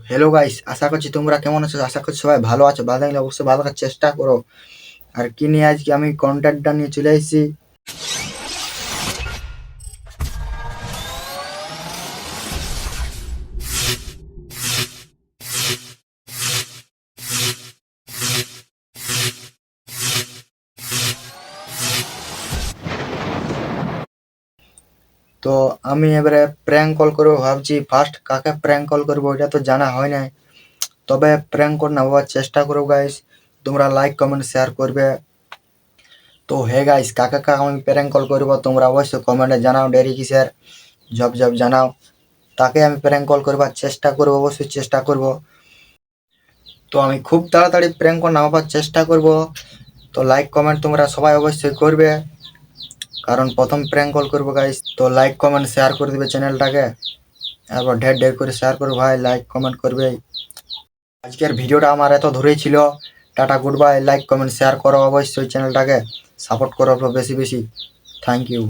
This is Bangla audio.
হ্যালো গাইস, আশা করছি তোমরা কেমন আছো। আশা করছি সবাই ভালো আছো। ভালো থাকলে অবশ্যই ভালো থাকার চেষ্টা করো। আর কি নিয়ে আজকে আমি কন্টেন্টটা নিয়ে চলে এসেছি। তো আমি এবারে প্র্যাঙ্ক কল করবো ভাবছি। ফার্স্ট কাকে প্র্যাঙ্ক কল করবো এটা তো জানা হয় নাই, তবে প্র্যাঙ্ক কল নেওয়ার চেষ্টা করো গাইস। তোমরা লাইক কমেন্ট শেয়ার করবে। তো হে গাইস, কাকে কাকে আমি প্র্যাঙ্ক কল করবো তোমরা অবশ্যই কমেন্টে জানাও। দেরি কিসের, ঝপ ঝপ জানাও। তাকে আমি প্র্যাঙ্ক কল করবার চেষ্টা করবো, অবশ্যই চেষ্টা করব। তো আমি খুব তাড়াতাড়ি প্র্যাঙ্ক কল নামাবার চেষ্টা করব। তো লাইক কমেন্ট তোমরা সবাই অবশ্যই করবে, কারণ প্রথম প্র্যাঙ্ক কল করবো গাইস। তো লাইক কমেন্ট শেয়ার করে দেবে চ্যানেলটাকে, এরপর ঢের ঢের করে শেয়ার করো ভাই, লাইক কমেন্ট করবে। আজকের ভিডিওটা আমার এত ধরেই ছিল। Tata, good bye. Like comment share করো অবশ্যই, চ্যানেলটাকে সাপোর্ট করো বেশি বেশি। Thank you.